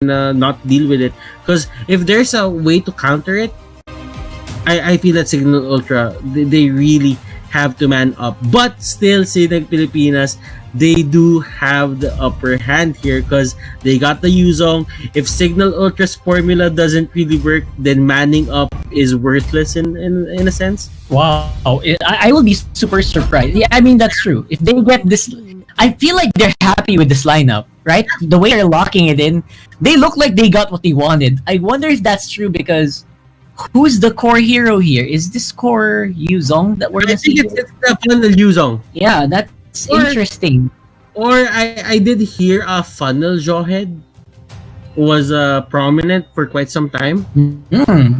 not deal with it. Because if there's a way to counter it, I feel that Cignal Ultra, they really have to man up. But still, Sinag Pilipinas, they do have the upper hand here because they got the Yuzong. If Cignal Ultra's formula doesn't really work, then manning up is worthless in a sense. Wow, I will be super surprised. Yeah, I mean that's true. If they get this, I feel like they're happy with this lineup, right? The way they're locking it in, they look like they got what they wanted. I wonder if that's true because who's the core hero here? Is this core Yuzong that we're I think missing? it's definitely Yuzong. Yeah, that's interesting. Or I did hear a funnel Jawhead was prominent for quite some time.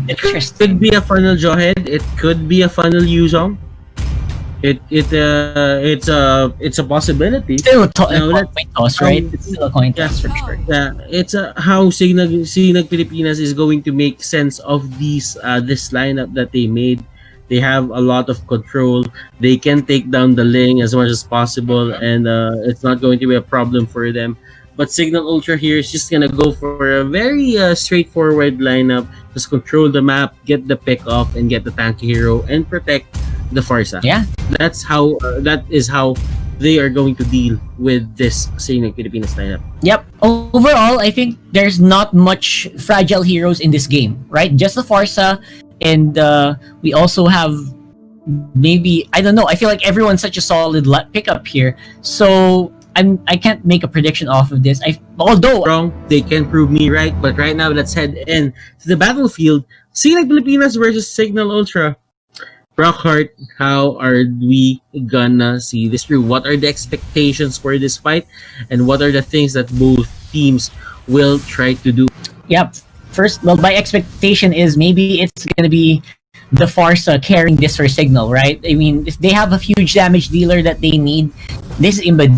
Interesting. Could be a funnel Jawhead. It could be a funnel Yuzong. It's a possibility. Still a Now, coin toss, right? It's still a coin toss for sure. Yeah, it's how Sinag Pilipinas is going to make sense of these this lineup that they made. They have a lot of control. They can take down the Ling as much as possible, and it's not going to be a problem for them. But Cignal Ultra here is just gonna go for a very straightforward lineup. Just control the map, get the pick off, and get the tanky hero, and protect the Farsa. Yeah, That's how. That is how they are going to deal with this Sinag Pilipinas lineup. Yep. Overall, I think there's not much fragile heroes in this game, right? Just the Farsa, and we also have maybe, I don't know. I feel like everyone's such a solid pickup here, so I can't make a prediction off of this. Although Wrong, they can prove me right. But right now, let's head in to the battlefield. Sinag Pilipinas versus Cignal Ultra. Brockhart, how are we gonna see this through? What are the expectations for this fight? And what are the things that both teams will try to do? Yep. First, well, my expectation is maybe it's gonna be the Farsa carrying this for Cignal, right? I mean, if they have a huge damage dealer that they need, this is Imba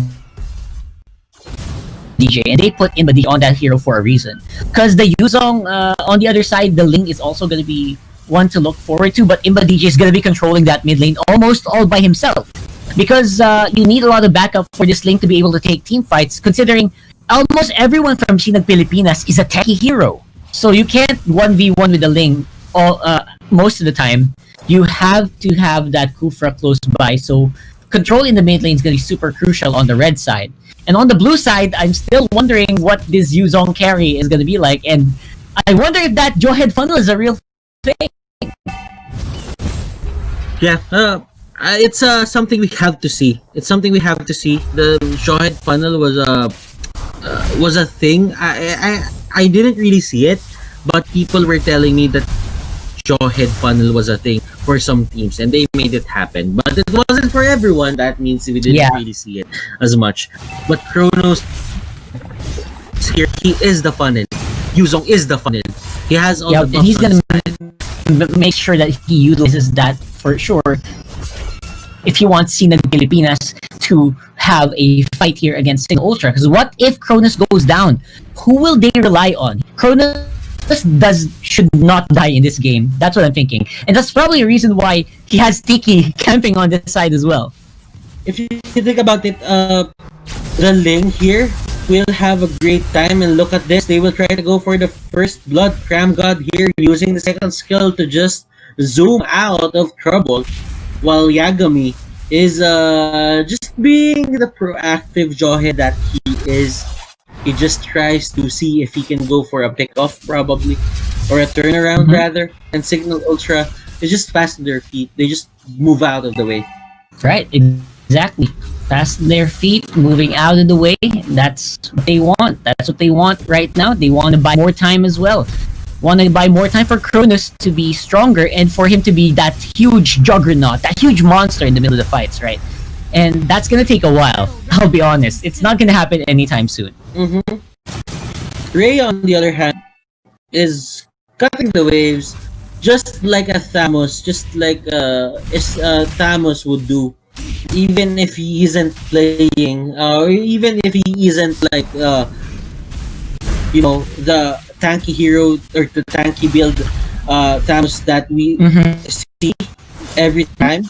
DJ, and they put Imba DJ on that hero for a reason. Because the Yuzong on the other side, the Ling is also gonna be one to look forward to, but Imba DJ is gonna be controlling that mid lane almost all by himself. Because you need a lot of backup for this Ling to be able to take team fights, considering almost everyone from Sinag Pilipinas is a techie hero. So you can't 1v1 with the Ling most of the time. You have to have that Kufra close by, so control in the mid lane is going to be super crucial on the red side. And on the blue side, I'm still wondering what this Yuzong carry is going to be like, and I wonder if that Jawhead funnel is a real thing. Yeah, it's something we have to see. It's something we have to see. The Jawhead funnel was a thing. I didn't really see it, but people were telling me that Jawhead funnel was a thing for some teams, and they made it happen. But it wasn't for everyone. That means we didn't really see it as much. But Kronos here, he is the funnel. Yuzong is the funnel. He has all the buffs. And he's gonna make sure that he utilizes that for sure if he wants Sinag Pilipinas to have a fight here against Cignal Ultra. Because what if Cronus goes down? Who will they rely on? Cronus should not die in this game. That's what I'm thinking. And that's probably a reason why he has Tiki camping on this side as well. If you think about it, the Ling here will have a great time, and look at this. They will try to go for the first blood. Cram God here using the second skill to just zoom out of trouble, while Yagami is just being the proactive Jawhead that he is. He just tries to see if he can go for a pick-off probably, or a turnaround rather, and Cignal Ultra is just fast on their feet. They just move out of the way. Right, exactly. Fast on their feet, moving out of the way. That's what they want. That's what they want right now. They want to buy more time as well. Want to buy more time for Cronus to be stronger and for him to be that huge juggernaut, that huge monster in the middle of the fights, right? And that's gonna take a while. I'll be honest. It's not gonna happen anytime soon. Ray, on the other hand, is cutting the waves just like a Thamos, just like Thamos would do, even if he isn't playing, or even if he isn't like the tanky hero or the tanky build Thamos that we see every time.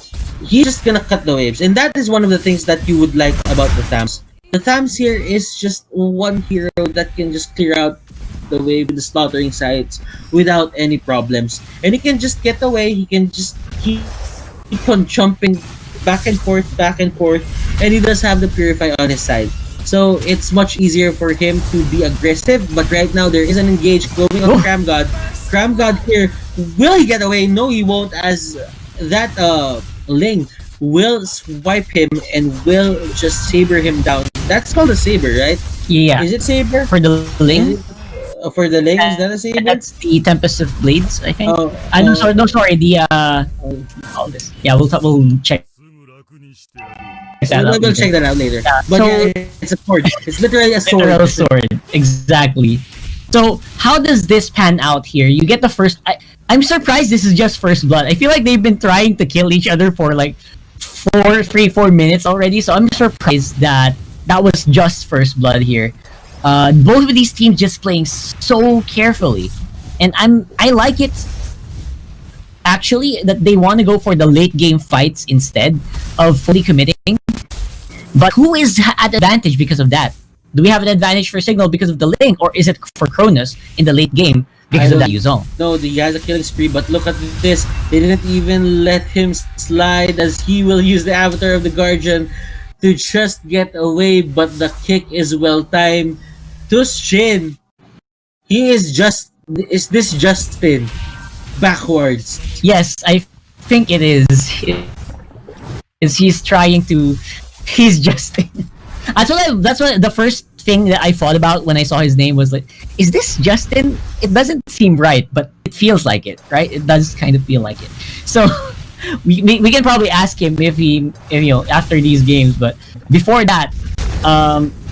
He's just gonna cut the waves, and that is one of the things that you would like about the Thams. The Thams here is just one hero that can just clear out away with the slaughtering sites without any problems. And he can just get away. He can just keep on jumping back and forth, and he does have the Purify on his side. So it's much easier for him to be aggressive. But right now there is an engage going on Cram God. Cram God here, will he get away? No, he won't, as that Ling will swipe him and will just saber him down. That's called a saber, right? Yeah. Is it saber? For the Ling? For the Ling, is that a saber? That's the Tempest of Blades, I think. Oh, No, sorry, no, sorry. The all this. Yeah, we'll check that out. We'll check that out later. Yeah, But so- yeah, it's a sword. It's literally a sword. Literal sword, exactly. So how does this pan out here? You get the first. I'm surprised this is just first blood. I feel like they've been trying to kill each other for like 4 minutes already. So I'm surprised that that was just first blood here. Both of these teams just playing so carefully, and I like it actually that they want to go for the late game fights instead of fully committing. But who is at advantage because of that? Do we have an advantage for Cignal because of the Link, or is it for Cronus in the late game because of that Yuzong? No, he has a killing spree, but look at this. They didn't even let him slide, as he will use the Avatar of the Guardian to just get away, but the kick is well timed. To Shin, is this Justin backwards? Yes, I think it is. He's trying to. He's Justin. That's what the first thing that I thought about when I saw his name was like, is this Justin? It doesn't seem right, but it feels like it, right? It does kind of feel like it. So we can probably ask him if after these games, but before that,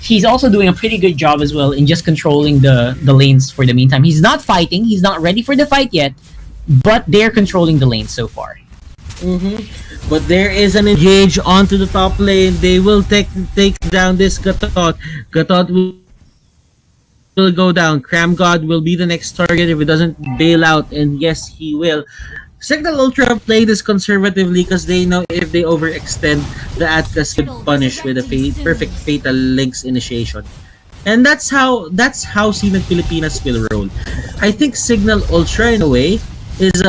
he's also doing a pretty good job as well in just controlling the lanes for the meantime. He's not fighting. He's not ready for the fight yet, but they're controlling the lanes so far. But there is an engage onto the top lane. They will take down this Gatot. Gatot will go down. Cram God will be the next target if it doesn't bail out, and yes, he will. Signal Ultra play this conservatively because they know if they overextend, the Atkas could punish with a perfect Fatal Links initiation. And that's how Sinag Pilipinas will roll. I think Signal Ultra in a way is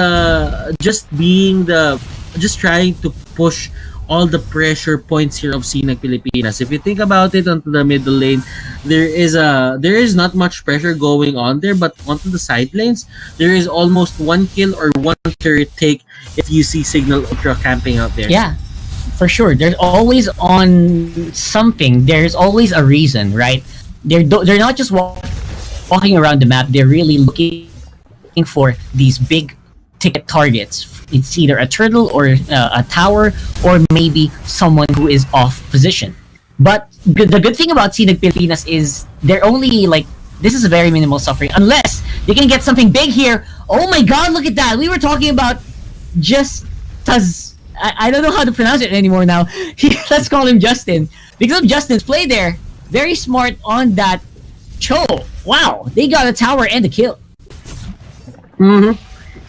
just trying to push all the pressure points here of Sinag Pilipinas. If you think about it, onto the middle lane, there is not much pressure going on there, but onto the side lanes, there is almost one kill or one turret take if you see Signal Ultra camping out there. Yeah, for sure. There's always on something. There's always a reason, right? They're not just walking around the map. They're really looking for these big ticket targets. It's either a turtle or a tower, or maybe someone who is off position. But the good thing about Sinag Pilipinas is they're only like, this is a very minimal suffering unless they can get something big here. Oh my god, look at that. We were talking about just Taz. I don't know how to pronounce it anymore now. Let's call him Justin. Because of Justin's play there, very smart on that Cho. Wow, they got a tower and a kill.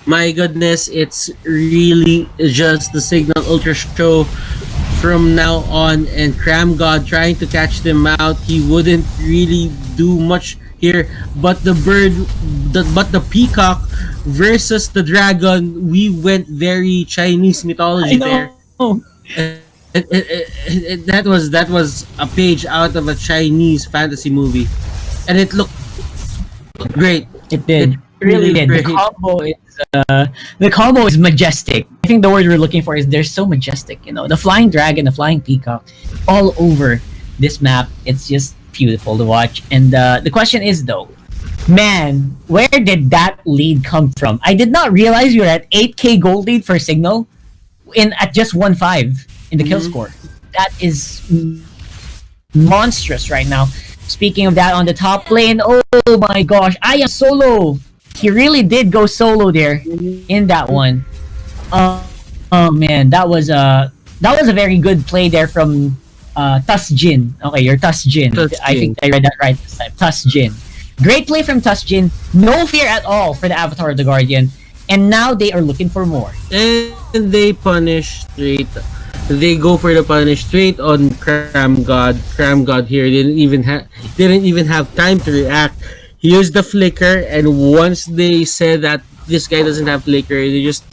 My goodness, it's really just the Signal Ultra show from now on, and Cram God trying to catch them out. He wouldn't really do much here, but the peacock versus the dragon, we went very Chinese mythology there. That was a page out of a Chinese fantasy movie, and it looked great. It did. It really did. Great. The combo is majestic. I think the word we're looking for is they're so majestic. The flying dragon, the flying peacock, all over this map. It's just beautiful to watch. And the question is though, man, where did that lead come from? I did not realize we were at 8k gold lead for Cignal at just 1-5 in the kill score. That is monstrous right now. Speaking of that, on the top lane, oh my gosh, I am solo. He really did go solo there in that one. Oh man, that was a very good play there from Tasjin. Okay, you're Tasjin. I think I read that right this time. Tasjin. Great play from Tasjin. No fear at all for the Avatar of the Guardian. And now they are looking for more. And they punish straight. They go for the punish straight on Cram God. Cram God here didn't even have time to react. He used the flicker, and once they said that this guy doesn't have flicker, they just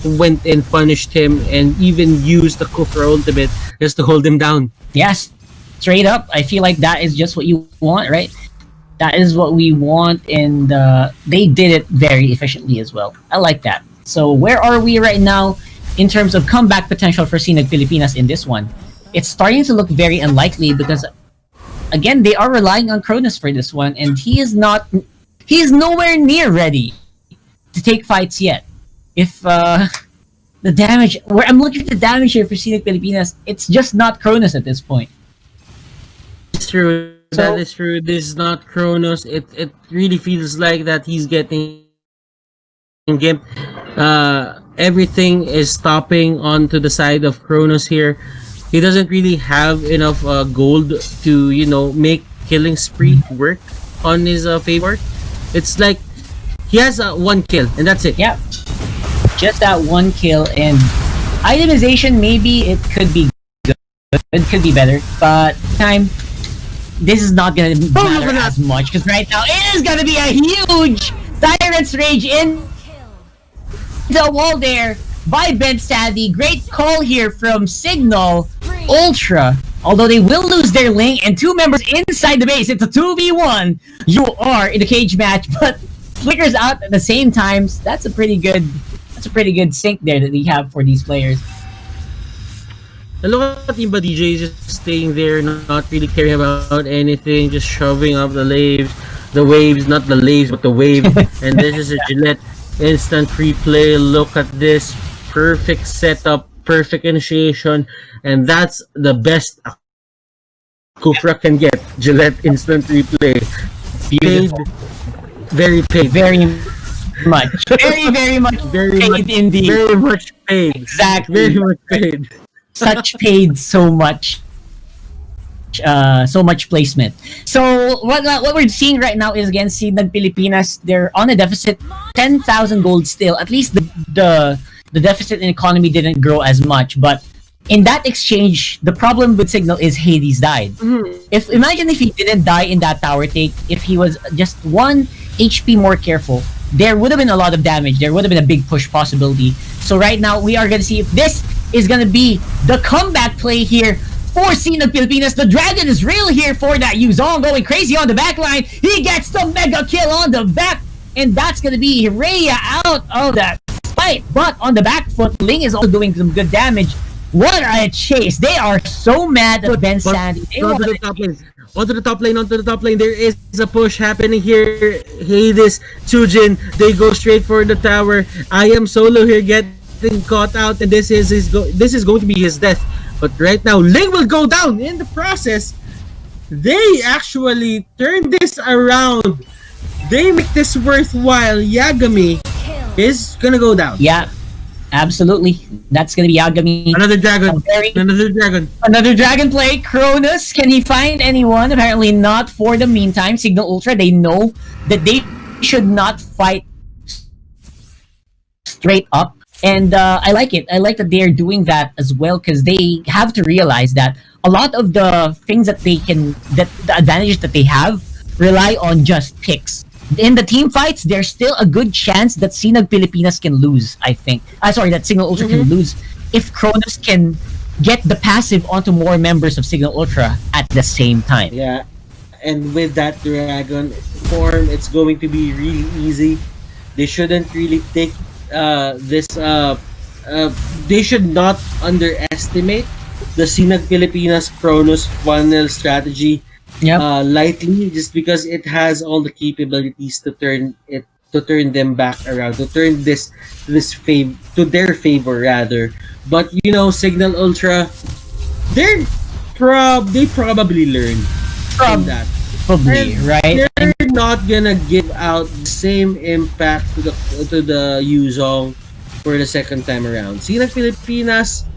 went and punished him, and even used the Kufra ultimate just to hold him down. Yes, straight up. I feel like that is just what you want, right? That is what we want, and they did it very efficiently as well. I like that. So where are we right now in terms of comeback potential for Sinag Pilipinas in this one? It's starting to look very unlikely because, again, they are relying on Cronus for this one, and he's nowhere near ready to take fights yet. If the damage, where I'm looking at the damage here for Sinag Pilipinas, it's just not Cronus at this point. It's true. That is true. This is not Kronos. It really feels like that he's getting Gimp. Everything is stopping onto the side of Kronos here. He doesn't really have enough gold to make killing spree work on his favor. It's like he has one kill and that's it. Yeah, just that one kill, and itemization maybe it could be good, it could be better, but time. This is not gonna matter as much because right now it is gonna be a huge Tyrant's Rage in the wall there by Ben Sandy. Great call here from Cignal Ultra. Although they will lose their link and two members inside the base, it's a 2v1. You are in a cage match, but flickers out at the same times. That's a pretty good sync there that we have for these players. And look at Imba DJ just staying there, not really caring about anything, just shoving up the waves, not the laves, but the wave. And this is a Gillette instant replay. Look at this. Perfect setup, perfect initiation, and that's the best Kufra can get. Gillette instant replay. Beautiful. Very paid. Very much. Very much paid indeed. Very much paid. Exactly. Very much paid. Such paid, so much placement. So what we're seeing right now is against Sinag Pilipinas. They're on a deficit, 10,000 gold still. At least the deficit in economy didn't grow as much. But in that exchange, the problem with Cignal is Hades died. Mm-hmm. Imagine if he didn't die in that tower take, if he was just 1 HP more careful, there would have been a lot of damage. There would have been a big push possibility. So right now, we are going to see if this is going to be the comeback play here for Sinag Pilipinas. The Dragon is real here for that Yuzong going crazy on the back line. He gets the mega kill on the back, and that's going to be Rhea out of that fight. But on the back foot, Ling is also doing some good damage. What a chase. They are so mad at Ben Sandy. Onto the top lane. There is a push happening here. Hades, Chujin, they go straight for the tower. I am solo here getting caught out, and this is going to be his death. But right now, Ling will go down in the process. They actually turn this around. They make this worthwhile. Yagami is gonna go down. Yeah, absolutely. That's gonna be Yagami. Another dragon play. Cronus, can he find anyone? Apparently not for the meantime. Cignal Ultra, they know that they should not fight straight up. And I like it. I like that they're doing that as well, because they have to realize that a lot of the things that the advantages that they have rely on just picks. In the team fights, there's still a good chance that Sinag Pilipinas can lose, I think. That Cignal Ultra can lose if Cronus can get the passive onto more members of Cignal Ultra at the same time. Yeah, and with that dragon form, it's going to be really easy. They shouldn't really take they should not underestimate the Sinag Pilipinas Cronus funnel strategy lightly, just because it has all the capabilities to turn them back around, to turn this favor to their favor rather. But Cignal Ultra, they probably learn from that. Probably, right? They're not gonna give out the same impact to the Yuzong for the second time around. Sinag Pilipinas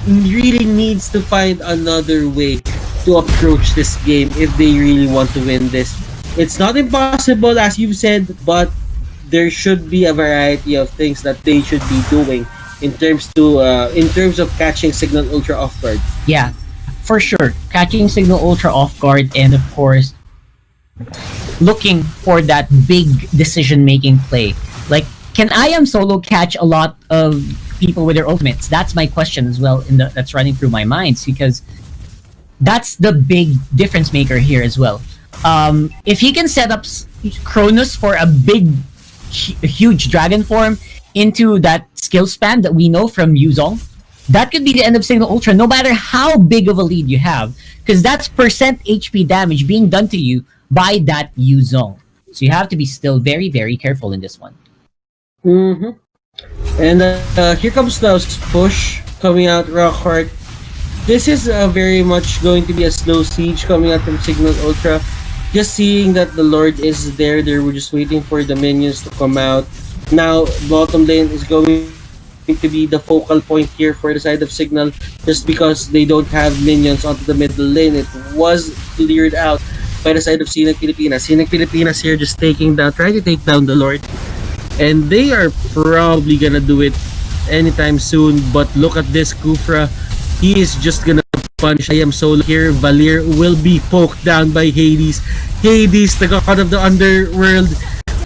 really needs to find another way to approach this game if they really want to win this. It's not impossible, as you've said, but there should be a variety of things that they should be doing in terms of catching Cignal Ultra off guard. Yeah, for sure. Catching Cignal Ultra off guard, and of course, looking for that big decision making play. Like, can I am solo catch a lot of people with their ultimates? That's my question as well. That's running through my minds because that's the big difference maker here as well. If he can set up Cronus for a big, huge dragon form into that skill span that we know from Yuzong, that could be the end of Signal Ultra, no matter how big of a lead you have, because that's percent HP damage being done to you by that Yuzong. So you have to be still very, very careful in this one. Mm-hmm. And here comes the push coming out, Rockheart. This is very much going to be a slow siege coming out from Signal Ultra. Just seeing that the Lord is there, they were just waiting for the minions to come out. Now, bottom lane is going to be the focal point here for the side of Cignal, just because they don't have minions onto the middle lane. It was cleared out by the side of Sinag Pilipinas. Sinag Pilipinas here just trying to take down the Lord. And they are probably gonna do it anytime soon. But look at this Kufra. He is just gonna punch. I am solo here. Valir will be poked down by Hades. Hades, the god of the underworld.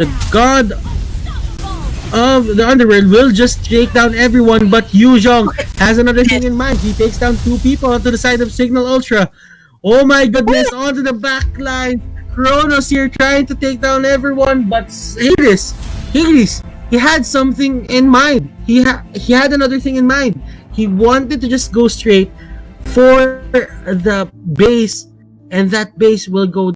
The god of the underworld will just take down everyone, but Yu Zhong has another thing in mind. He takes down two people onto the side of Signal Ultra. Oh my goodness, onto the back line. Kronos here trying to take down everyone, but Hades, he had something in mind. He had another thing in mind. He wanted to just go straight for the base, and that base will go